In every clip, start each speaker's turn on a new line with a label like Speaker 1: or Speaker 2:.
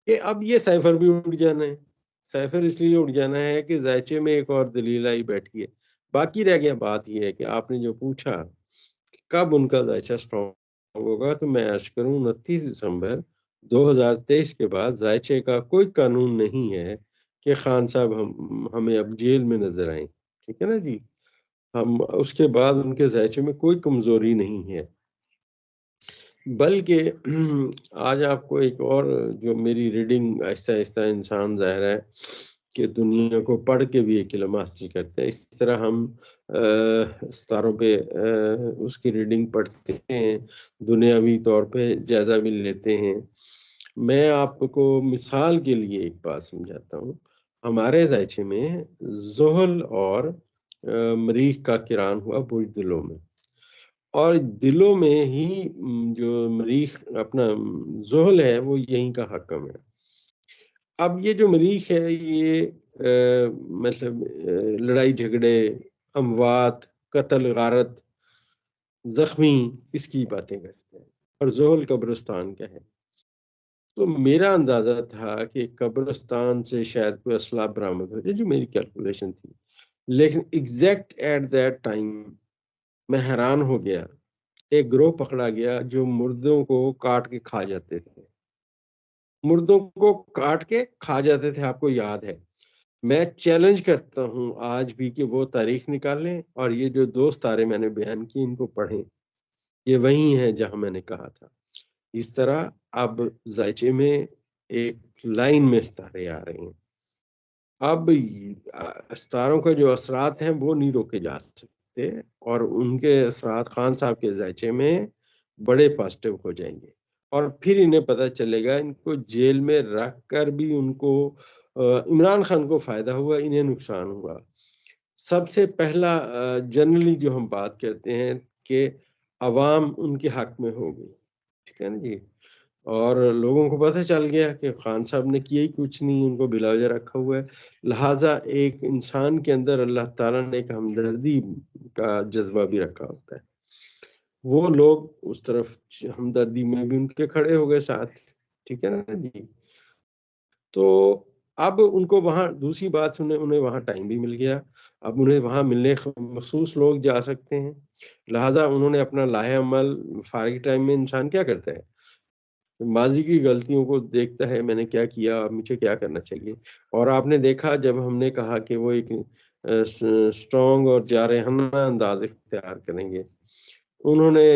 Speaker 1: کہ اب یہ سائفر بھی اٹھ جانا ہے. سائفر اس لیے اٹھ جانا ہے کہ ذائچے میں ایک اور دلیل آئی بیٹھی ہے. باقی رہ گیا بات یہ ہے کہ آپ نے جو پوچھا کب ان کا ذائچہ اسٹرانگ ہوگا، تو میں عرض کروں 29 دسمبر 2023 کے بعد ذائچے کا کوئی قانون نہیں ہے کہ خان صاحب ہمیں اب جیل میں نظر آئیں. ٹھیک ہے نا جی. ہم اس کے بعد ان کے ذائچے میں کوئی کمزوری نہیں ہے. بلکہ آج آپ کو ایک اور جو میری ریڈنگ آہستہ آہستہ انسان ظاہر ہے کہ دنیا کو پڑھ کے بھی ایک علم حاصل کرتے ہیں، اس طرح ہم ستاروں پہ اس کی ریڈنگ پڑھتے ہیں، دنیاوی طور پہ جائزہ بھی لیتے ہیں. میں آپ کو مثال کے لیے ایک بات سمجھاتا ہوں. ہمارے ذائچے میں زحل اور مریخ کا کران ہوا برج دلوں میں، اور دلوں میں ہی جو مریخ اپنا زحل ہے وہ یہیں کا حکم ہے. اب یہ جو مریخ ہے یہ مطلب لڑائی جھگڑے، اموات، قتل غارت، زخمی، اس کی باتیں کرتے ہیں، اور زحل قبرستان کا ہے. تو میرا اندازہ تھا کہ قبرستان سے شاید کوئی اسلحہ برآمد ہو جائے، جو میری کیلکولیشن تھی. لیکن ایگزیکٹ ایٹ دیٹ ٹائم میں حیران ہو گیا. ایک گروہ پکڑا گیا جو مردوں کو کاٹ کے کھا جاتے تھے، مردوں کو کاٹ کے کھا جاتے تھے. آپ کو یاد ہے؟ میں چیلنج کرتا ہوں آج بھی کہ وہ تاریخ نکالیں اور یہ جو دو ستارے میں نے بیان کی ان کو پڑھیں. یہ وہی ہے جہاں میں نے کہا تھا. اس طرح اب ذائچے میں ایک لائن میں ستارے آ رہے ہیں. اب ستاروں کا جو اثرات ہیں وہ نہیں روکے جا سکتے، اور ان کے اثرات خان صاحب کے ذائچے میں بڑے پازیٹیو ہو جائیں گے. اور پھر انہیں پتہ چلے گا ان کو جیل میں رکھ کر بھی ان کو عمران خان کو فائدہ ہوا، انہیں نقصان ہوا. سب سے پہلا جنرلی جو ہم بات کرتے ہیں کہ عوام ان کے حق میں ہو گئی. ٹھیک ہے نا جی. اور لوگوں کو پتہ چل گیا کہ خان صاحب نے کیا ہی کچھ نہیں، ان کو بلا وجہ رکھا ہوا ہے. لہٰذا ایک انسان کے اندر اللہ تعالیٰ نے ایک ہمدردی کا جذبہ بھی رکھا ہوتا ہے. وہ لوگ اس طرف ہمدردی میں بھی ان کے کھڑے ہو گئے ساتھ. ٹھیک ہے نا جی. تو اب ان کو وہاں دوسری بات سنیں، انہیں وہاں ٹائم بھی مل گیا. اب انہیں وہاں ملنے مخصوص لوگ جا سکتے ہیں. لہٰذا انہوں نے اپنا لاہے عمل فارغ ٹائم میں انسان کیا کرتا ہے، ماضی کی غلطیوں کو دیکھتا ہے، میں نے کیا کیا، مجھے کیا کرنا چاہیے. اور آپ نے دیکھا جب ہم نے کہا کہ وہ ایک اسٹرانگ اور جارحانہ انداز اختیار کریں گے، انہوں نے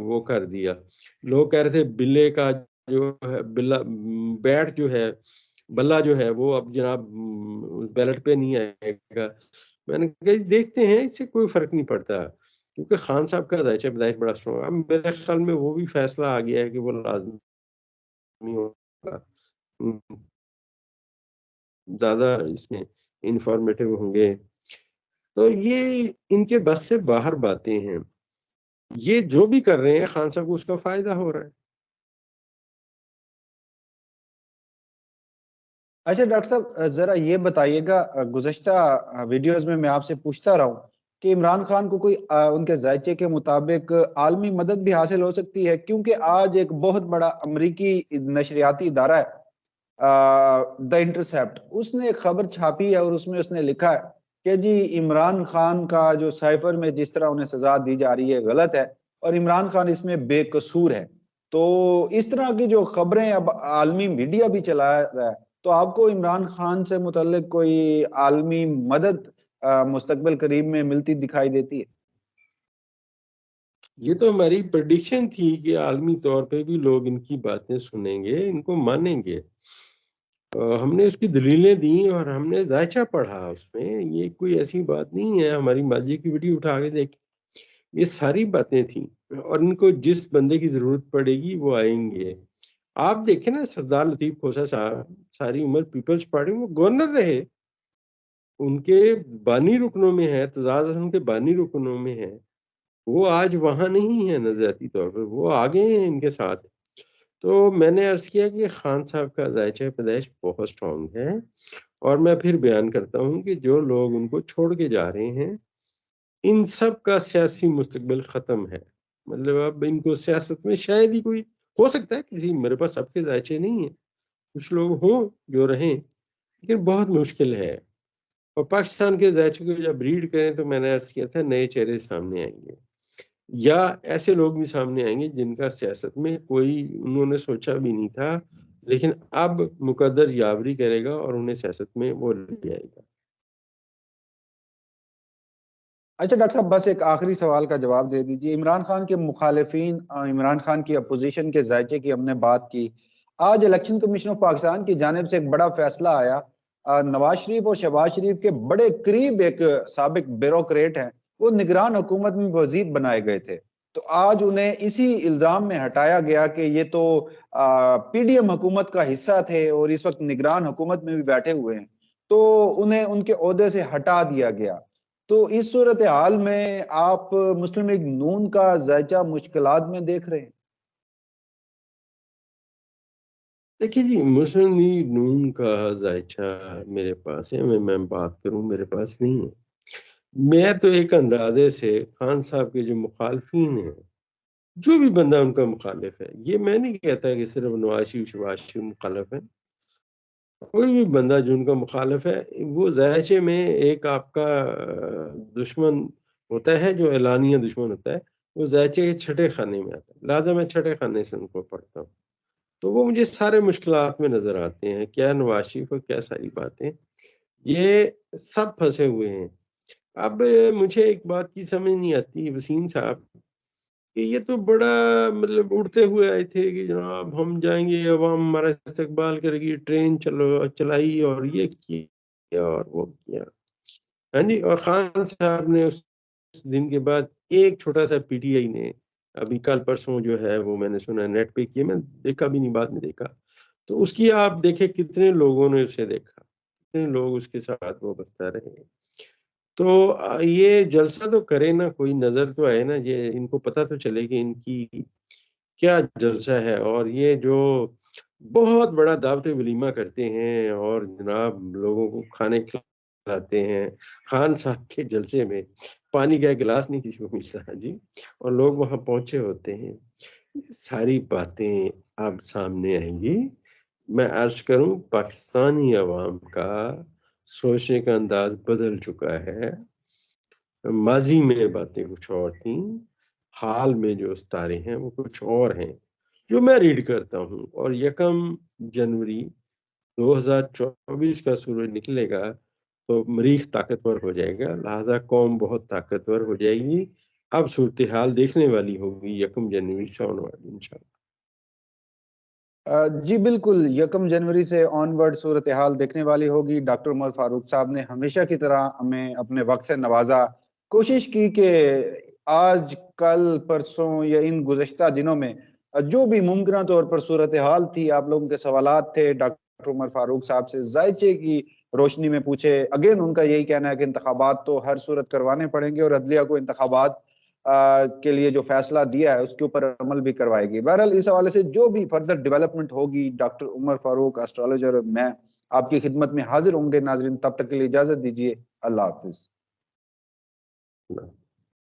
Speaker 1: وہ کر دیا. لوگ کہہ رہے تھے بلے کا جو ہے بلا بیٹ جو ہے بلہ جو ہے وہ اب جناب بیلٹ پہ نہیں آئے گا. میں نے کہا دیکھتے ہیں، اس سے کوئی فرق نہیں پڑتا، کیونکہ خان صاحب کا ذائچہ پیدائش بڑا اسٹرانگ. اب میرے خیال میں وہ بھی فیصلہ آ گیا ہے کہ وہ لازمی ہوگا، زیادہ اس میں انفارمیٹو ہوں گے. تو یہ ان کے بس سے باہر باتیں ہیں. یہ جو بھی کر رہے ہیں خان صاحب کو اس کا فائدہ ہو رہا ہے.
Speaker 2: اچھا ڈاکٹر صاحب ذرا یہ بتائیے گا، گزشتہ ویڈیوز میں آپ سے پوچھتا رہا ہوں کہ عمران خان کو کوئی ان کے ذائچے کے مطابق عالمی مدد بھی حاصل ہو سکتی ہے، کیونکہ آج ایک بہت بڑا امریکی نشریاتی ادارہ ہے دا انٹرسیپٹ، اس نے ایک خبر چھاپی ہے اور اس میں اس نے لکھا ہے کہ جی عمران خان کا جو سائفر میں جس طرح انہیں سزا دی جا رہی ہے غلط ہے، اور عمران خان اس میں بے قصور ہے. تو اس طرح کی جو خبریں اب عالمی میڈیا بھی چلا رہا ہے، تو آپ کو عمران خان سے متعلق کوئی عالمی مدد مستقبل قریب میں ملتی دکھائی دیتی ہے؟
Speaker 1: یہ تو ہماری پریڈکشن تھی کہ عالمی طور پہ بھی لوگ ان کی باتیں سنیں گے، ان کو مانیں گے. ہم نے اس کی دلیلیں دیں اور ہم نے ذائچہ پڑھا اس میں. یہ کوئی ایسی بات نہیں ہے، ہماری ماضی کی ویڈیو اٹھا کے دیکھ، یہ ساری باتیں تھیں. اور ان کو جس بندے کی ضرورت پڑے گی وہ آئیں گے. آپ دیکھیں نا سردار لطیف کھوسہ صاحب ساری عمر پیپلز پارٹی میں گورنر رہے، ان کے بانی رکنوں میں ہے، اعتزاز احسن کے بانی رکنوں میں ہے. وہ آج وہاں نہیں ہے نظریاتی طور پر، وہ آگے ہیں ان کے ساتھ. تو میں نے عرض کیا کہ خان صاحب کا ذائچہ پیدائش بہت اسٹرانگ ہے. اور میں پھر بیان کرتا ہوں کہ جو لوگ ان کو چھوڑ کے جا رہے ہیں ان سب کا سیاسی مستقبل ختم ہے. مطلب اب ان کو سیاست میں شاید ہی کوئی ہو سکتا ہے، کسی میرے پاس سب کے ذائچے نہیں ہیں، کچھ لوگ ہوں جو رہیں، لیکن بہت مشکل ہے. اور پاکستان کے ذائچے کو جب ریڈ کریں تو میں نے عرض کیا تھا نئے چہرے سامنے آئیں گے، یا ایسے لوگ بھی سامنے آئیں گے جن کا سیاست میں کوئی انہوں نے سوچا بھی نہیں تھا، لیکن اب مقدر یاوری کرے گا اور انہیں سیاست میں وہ لے آئے گا.
Speaker 2: اچھا ڈاکٹر صاحب، بس ایک آخری سوال کا جواب دے دیجیے. عمران خان کے مخالفین، عمران خان کی اپوزیشن کے ذائچے کی ہم نے بات کی. آج الیکشن کمیشن آف پاکستان کی جانب سے ایک بڑا فیصلہ آیا. نواز شریف اور شہباز شریف کے بڑے قریب ایک سابق بیوروکریٹ ہیں، وہ نگران حکومت میں وزیر بنائے گئے تھے. تو آج انہیں اسی الزام میں ہٹایا گیا کہ یہ تو پی ڈی ایم حکومت کا حصہ تھے اور اس وقت نگران حکومت میں بھی بیٹھے ہوئے ہیں، تو انہیں ان کے عہدے سے ہٹا دیا گیا. تو اس صورتحال میں آپ مسلم لیگ نون کا ذائچہ مشکلات میں دیکھ رہے ہیں؟
Speaker 1: دیکھیے جی، مسلم لیگ نون کا ذائچہ میرے پاس ہے، میں بات کروں میرے پاس نہیں ہے. میں تو ایک اندازے سے خان صاحب کے جو مخالفین ہیں، جو بھی بندہ ان کا مخالف ہے، یہ میں نہیں کہتا کہ صرف نواز شریف شہباز شریف مخالف ہے، کوئی بھی بندہ جو ان کا مخالف ہے، وہ ذائچے میں ایک آپ کا دشمن ہوتا ہے جو اعلانیہ دشمن ہوتا ہے، وہ ذائچے کے چھٹے خانے میں آتا ہے. لہٰذا میں چھٹے خانے سے ان کو پڑھتا ہوں، تو وہ مجھے سارے مشکلات میں نظر آتے ہیں. کیا نواز شریف اور کیا ساری باتیں، یہ سب پھنسے ہوئے ہیں. اب مجھے ایک بات کی سمجھ نہیں آتی وسیم صاحب، کہ یہ تو بڑا مطلب اڑتے ہوئے آئے تھے کہ جناب ہم جائیں گے، عوام ہمارا استقبال کرے گی، ٹرین چلائی اور یہ کیا اور وہ کیا. ہاں جی، اور خان صاحب نے اس دن کے بعد ایک چھوٹا سا پی ٹی آئی نے ابھی کل پرسوں جو ہے وہ میں نے سنا نیٹ پہ کیا، میں دیکھا بھی نہیں، بعد میں دیکھا تو اس کی آپ دیکھیں کتنے لوگوں نے اسے دیکھا، کتنے لوگ اس کے ساتھ وابستہ رہے. تو یہ جلسہ تو کرے نا، کوئی نظر تو آئے نا، یہ ان کو پتہ تو چلے کہ ان کی کیا جلسہ ہے. اور یہ جو بہت بڑا دعوت ولیمہ کرتے ہیں اور جناب لوگوں کو کھانے کھلاتے ہیں، خان صاحب کے جلسے میں پانی کا گلاس نہیں کسی کو ملتا جی، اور لوگ وہاں پہنچے ہوتے ہیں. ساری باتیں اب سامنے آئیں گی. میں عرض کروں پاکستانی عوام کا سوچنے کا انداز بدل چکا ہے. ماضی میں باتیں کچھ اور تھیں، حال میں جو ستارے ہیں وہ کچھ اور ہیں جو میں ریڈ کرتا ہوں. اور 1 جنوری 2024 کا سورج نکلے گا تو مریخ طاقتور ہو جائے گا، لہذا قوم بہت طاقتور ہو جائے گی. اب صورتحال دیکھنے والی ہوگی 1 جنوری سے آنورڈ انشاءاللہ.
Speaker 2: جی بالکل، 1 جنوری سے آنورڈ صورتحال دیکھنے والی ہوگی. ڈاکٹر عمر فاروق صاحب نے ہمیشہ کی طرح ہمیں اپنے وقت سے نوازا، کوشش کی کہ آج کل پرسوں یا ان گزشتہ دنوں میں جو بھی ممکنہ طور پر صورتحال تھی، آپ لوگوں کے سوالات تھے ڈاکٹر عمر فاروق صاحب سے ذائچے کی روشنی میں پوچھے. اگین ان کا یہی کہنا ہے کہ انتخابات تو ہر صورت کروانے پڑیں گے اور عدلیہ کو انتخابات کے لیے جو فیصلہ دیا ہے اس کے اوپر عمل بھی کروائے گی. بہرحال اس حوالے سے جو بھی فردر ڈیولپمنٹ ہوگی، ڈاکٹر عمر فاروق اسٹرالوجر میں آپ کی خدمت میں حاضر ہوں گے. ناظرین تب تک کے لیے اجازت دیجیے، اللہ حافظ.